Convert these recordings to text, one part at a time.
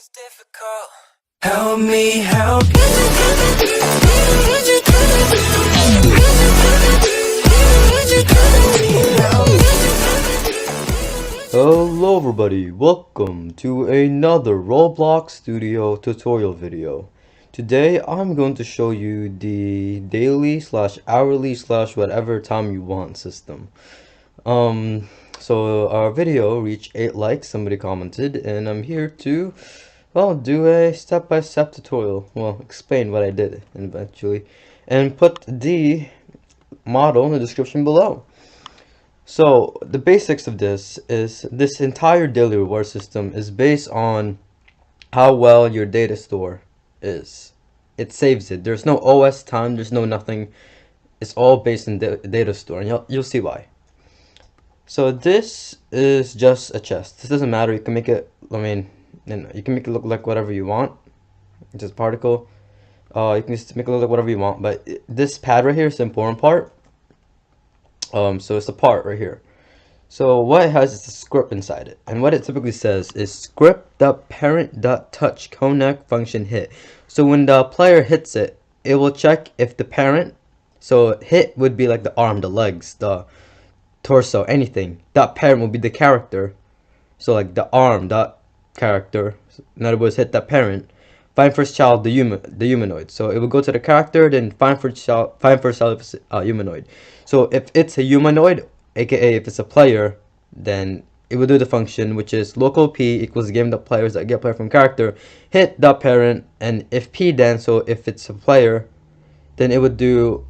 is difficult. Help me help you. Hello everybody, welcome to another Roblox Studio tutorial video. Today I'm going to show you the daily / hourly / whatever time you want system. So our video reached 8 likes, somebody commented, and I'm here to, well, do a step-by-step tutorial. Well, explain what I did eventually, and put the model in the description below. So the basics of this is this entire daily reward system is based on how well your data store is. It saves it. There's no OS time, there's no nothing. It's all based in the data store, and you'll see why. So this is just a chest. This doesn't matter. You can make it, you can make it look like whatever you want. It's just particle. You can just make it look like whatever you want, but this pad right here is the important part. So it's the part right here. So what it has is a script inside it, and what it typically says is script.parent.touch connect function hit. So when the player hits it, it will check if the parent, so hit would be like the arm, the legs, the torso, anything. That parent will be the character. So like the arm, that character. In other words, hit that parent. Find first child, the humanoid. So it will go to the character, then find first child if it's humanoid. So if it's a humanoid, aka if it's a player, then it will do the function, which is local p equals game the players that get player from character, hit the parent, and if p then, so if it's a player, then it would do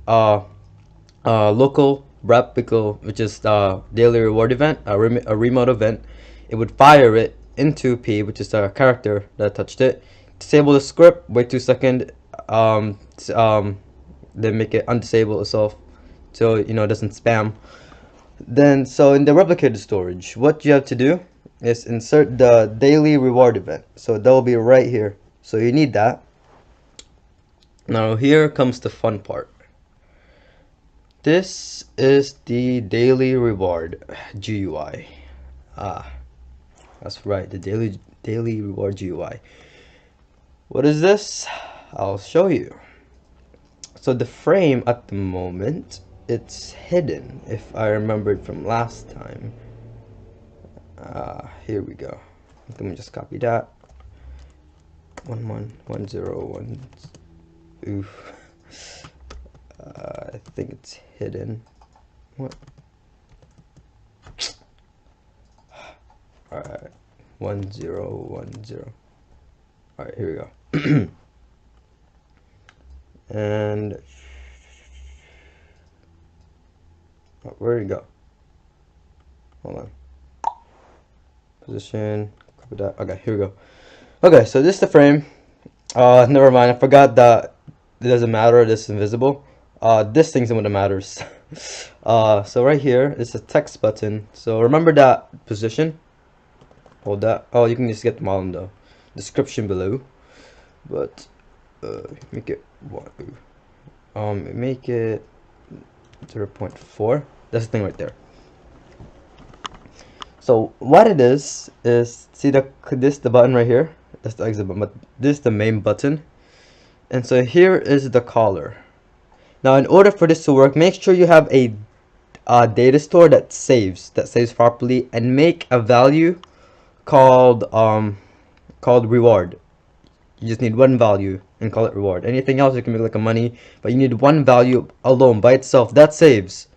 local replicable, which is the daily reward event, a remote event. It would fire it into p, which is the character that touched it. Disable the script, wait 2 seconds, then make it undisable itself, so it doesn't spam. Then, so in the replicated storage, what you have to do is insert the daily reward event. So that will be right here. So you need that. Now here comes the fun part. This is the daily reward GUI. That's right, the daily reward GUI. What is this? I'll show you. So the frame at the moment, it's hidden, if I remembered from last time. Here we go. Let me just copy that. 1110 oof. I think it's hidden. What? Alright, 1010. Alright, here we go. And where'd it go? Hold on. Position. Copy that. Okay, here we go. Okay, so this is the frame. Never mind. I forgot that it doesn't matter. This is invisible. This thing's the one that matters. So right here is a text button. So remember that position. Hold that. Oh, you can just get the model in the description below. But make it make it 0.4. That's the thing right there. So what it is see the button right here. That's the exit button, but this is the main button. And so here is the collar. Now in order for this to work, make sure you have a data store that saves properly, and make a value called reward. You just need one value and call it reward. Anything else you can make like a money, but you need one value alone by itself that saves,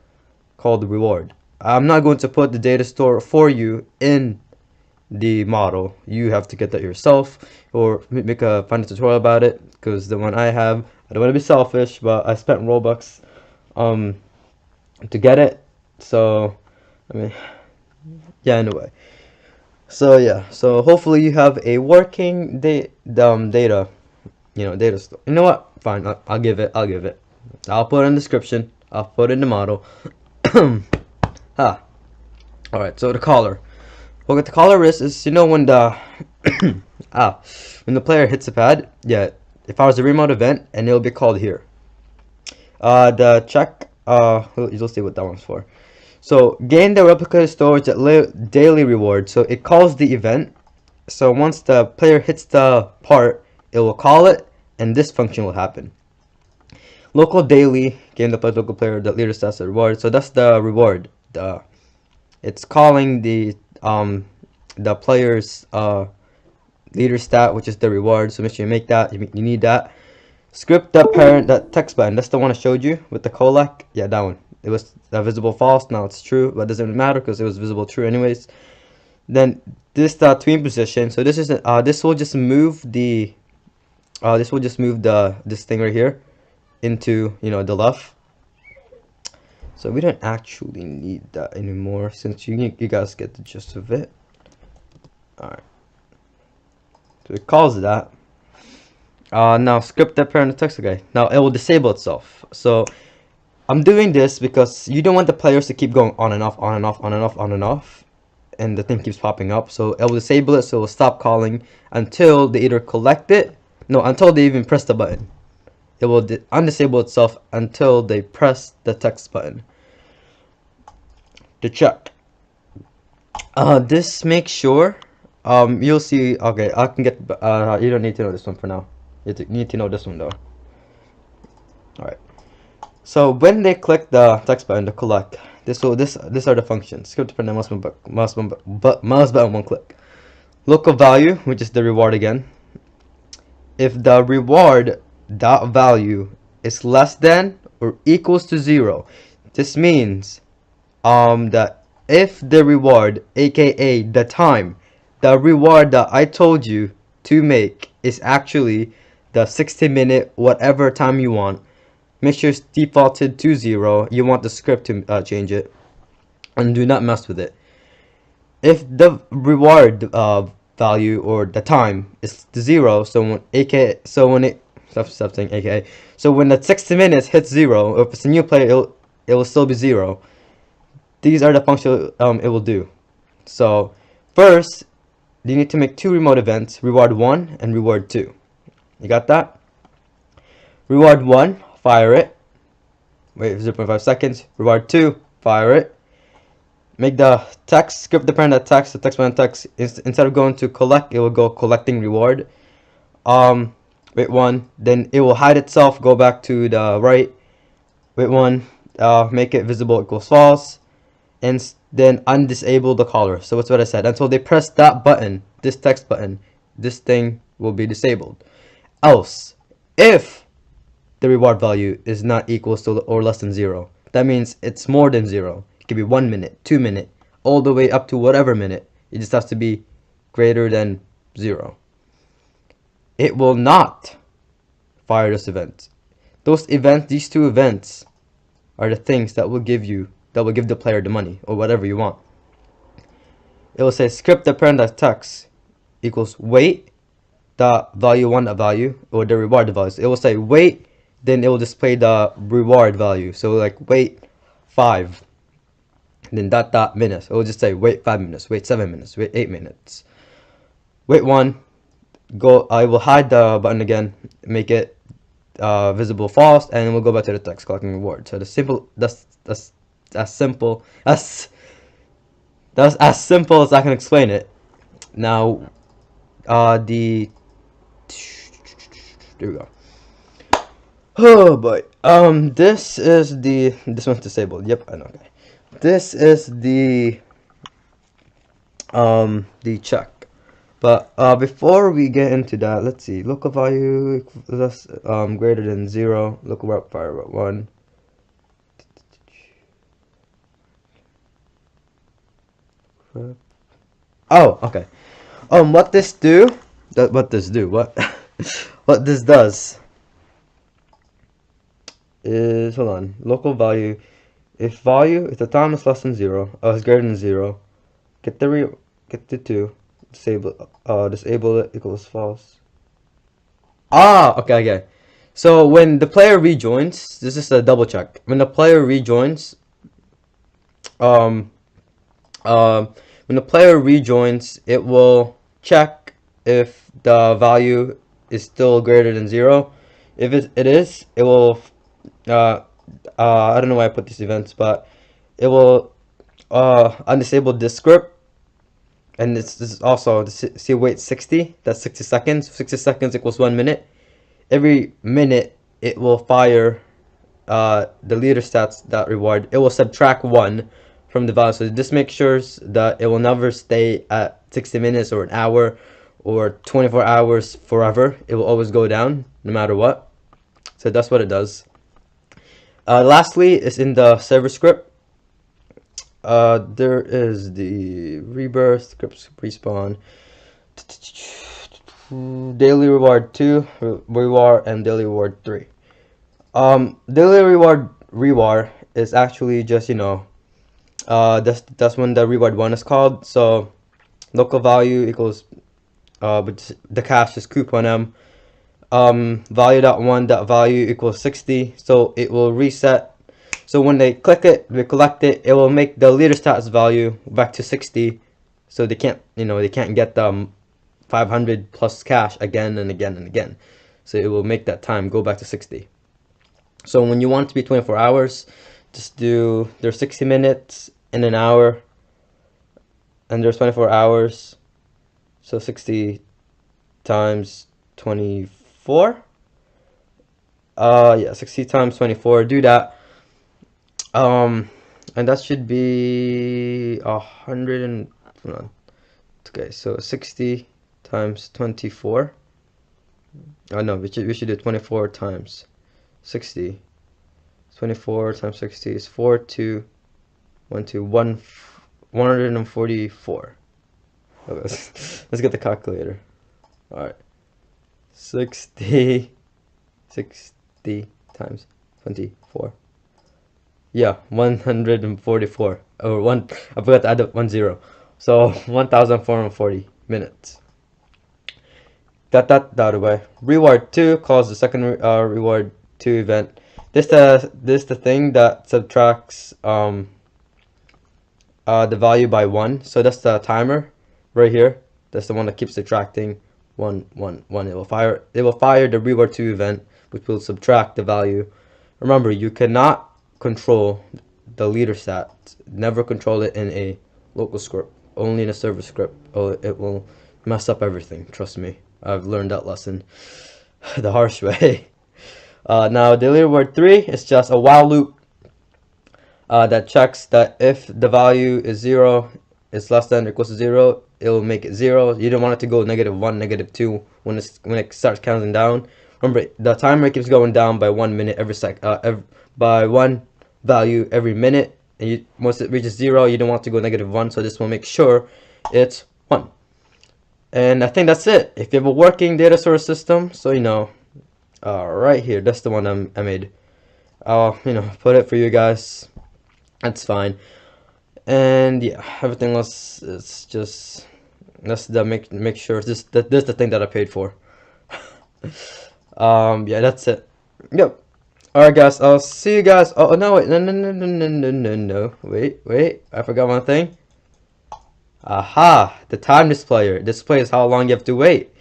called reward. I'm not going to put the data store for you in the model. You have to get that yourself, or find a tutorial about it, because the one I have, I don't want to be selfish, but I spent Robux to get it. So yeah, anyway. So yeah, so hopefully you have a working data store. You know what? Fine, I'll give it. I'll put it in the description. I'll put it in the model. Alright, so the collar. What the collar is when the when the player hits the pad, yeah, if I was a remote event, and it'll be called here. The check, you'll see what that one's for. So gain the replicated storage at daily reward. So it calls the event So once the player hits the part, it will call it, and this function will happen. Local daily, game that plays local player, the leader stats the reward. So that's the reward. It's calling the player's leader stat, which is the reward. So make sure you make that. You need that. Script that parent, that text button. That's the one I showed you with the collect. Yeah, that one. It was visible false. Now it's true, but it doesn't matter because it was visible true anyways. Then this tween position. So this is this will just move the this thing right here into the left. So we don't actually need that anymore since you guys get the gist of it. Alright. So it calls that. Now script that parent text. Okay. Now it will disable itself. So I'm doing this because you don't want the players to keep going on and off, on and off, on and off, on and off, and the thing keeps popping up. So it will disable it, so it will stop calling until they either collect it. No, until they even press the button. It will undisable itself until they press the text button. To check. This makes sure. You'll see. Okay, I can get. You don't need to know this one for now. You need to know this one though. All right. So when they click the text button to collect, these are the functions. Script print mouse button one click. Local value, which is the reward again. If the reward dot value is less than or equals to 0, this means that if the reward, aka the time, the reward that I told you to make is actually the 60-minute whatever time you want, make sure it's defaulted to 0. You want the script to change it, and do not mess with it. If the reward value or the time is 0, so when stop saying aka. So when the 60 minutes hits 0, if it's a new player, it will still be 0. These are the functions it will do. So first, you need to make 2 remote events: reward 1 and reward 2. You got that? Reward 1, fire it. Wait 0.5 seconds. Reward 2, fire it. Make the text, script depend on text, the text button text. Instead of going to collect, it will go collecting reward. Wait 1, then it will hide itself, go back to the right. Wait 1, make it visible equals false, and then undisable the caller. So that's what I said. Until they press that button, this text button, this thing will be disabled. Else, if the reward value is not equals to or less than 0, that means it's more than 0. It could be 1 minute, 2 minute, all the way up to whatever minute. It just has to be greater than 0. It will not fire this event. These 2 events are the things that will give the player the money or whatever you want. It will say script the parent text equals wait the value 1 the value or the reward value. So it will say wait, then it will display the reward value. So like wait 5, then dot minutes. It will just say wait 5 minutes, wait 7 minutes, wait 8 minutes. Wait 1, go. I will hide the button again, make it visible false, and we'll go back to the text collecting reward. So that's as simple as I can explain it. Now there we go. Oh boy. This one's disabled. Yep, I know. Okay. This is the check. But before we get into that, let's see. Local value less greater than 0. Local route fire route 1. Oh, okay. What this what this does is, hold on, local value. If the time is less than 0, is greater than 0, get the 2, disable it equals false. Okay. So when the player rejoins, this is a double check. When the player rejoins, it will check if the value is still greater than 0. If it is, it will I don't know why I put these events, but it will undisable this script, and this is also, see, wait, 60, that's 60 seconds. 60 seconds equals 1 minute. Every minute it will fire the leader stats that reward. It will subtract 1 from the value, so this makes sure that it will never stay at 60 minutes or an hour or 24 hours forever. It will always go down no matter what. So that's what it does. Lastly, is in the server script. There is the rebirth, script respawn, daily reward 2, reward, and daily reward 3. Daily reward is actually just, you know, that's when the reward 1 is called. So local value equals but the cash is coupon m. Value.1.value equals 60, so it will reset. So when they click it, we collect it, it will make the leader stats value back to 60, so they can't, you know, they can't get the 500 plus cash again and again and again. So it will make that time go back to 60. So when you want it to be 24 hours, just do, there's 60 minutes in an hour, and there's 24 hours, so 60 times 24. Yeah, 60 times 24. Do that. And that should be 100 and, hold on. Okay, so 60 times 24. Oh no, we should do 24 times 60. 24 times 60 is 144. Okay, let's get the calculator. All right. 60 times 24. Yeah, 144. Or one, I forgot to add up 10. So 1440 minutes. Got that out of the way. Reward 2 calls the second reward 2 event. This the thing that subtracts the value by 1. So that's the timer right here. That's the one that keeps subtracting 1, 1, 1. It will fire the reward 2 event, which will subtract the value. Remember, you cannot control the leader stat. Never control it in a local script. Only in a server script. Oh, it will mess up everything. Trust me. I've learned that lesson the harsh way. Now, daily reward 3 is just a while loop that checks that if the value is 0, it's less than or equals to 0, it will make it 0. You don't want it to go -1, -2 when it starts counting down. Remember, the timer keeps going down by 1 minute every by 1 value every minute, and once it reaches 0, you don't want to go -1. So this will make sure it's 1. And I think that's it. If you have a working data source system, so you know, right here, that's the one I made. I'll, you know, put it for you guys. That's fine. And yeah, everything else is just, that's the make sure this is the thing that I paid for. Yeah, that's it. Yep. Alright guys, I'll see you guys. Oh no, wait, no, wait, I forgot one thing. Aha, the time displays how long you have to wait.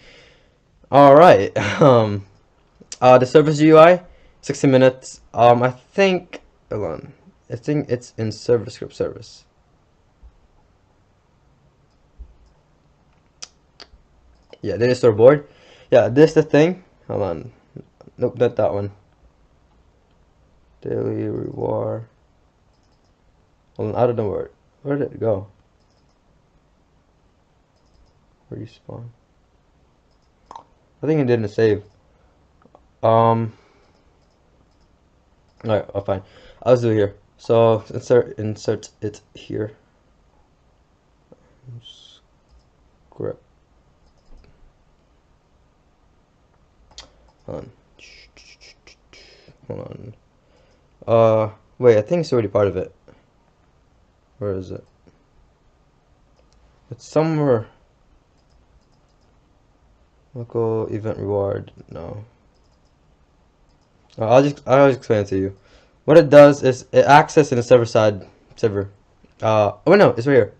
Alright. The service GUI, 60 minutes. I think, hold on, I think it's in server script service. Yeah, data store board. Yeah, this is the thing. Hold on. Nope, not that one. Daily reward. Hold on, I don't know where did it go? Respawn. I think it didn't save. Alright, oh, fine. I'll do it here. So insert it here. Script. Hold on. Wait, I think it's already part of it. Where is it? It's somewhere. Local event reward. No. I'll just explain it to you. What it does is it accesses in the server. Oh no, it's right here.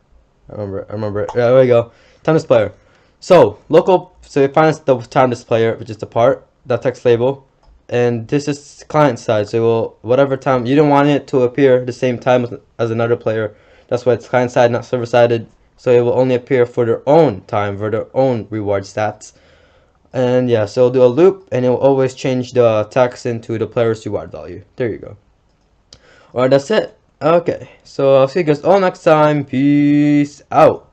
I remember it. Yeah, there we go. Time displayer. So local. So it finds the time displayer, which is the part, that text label, and this is client side. So it will, whatever time you don't want it to appear the same time as another player. That's why it's client side, not server sided. so it will only appear for their own time, for their own reward stats. And yeah, so it'll do a loop, and it will always change the text into the player's reward value. There you go. Alright, that's it. Okay, so I'll see you guys all next time. Peace out.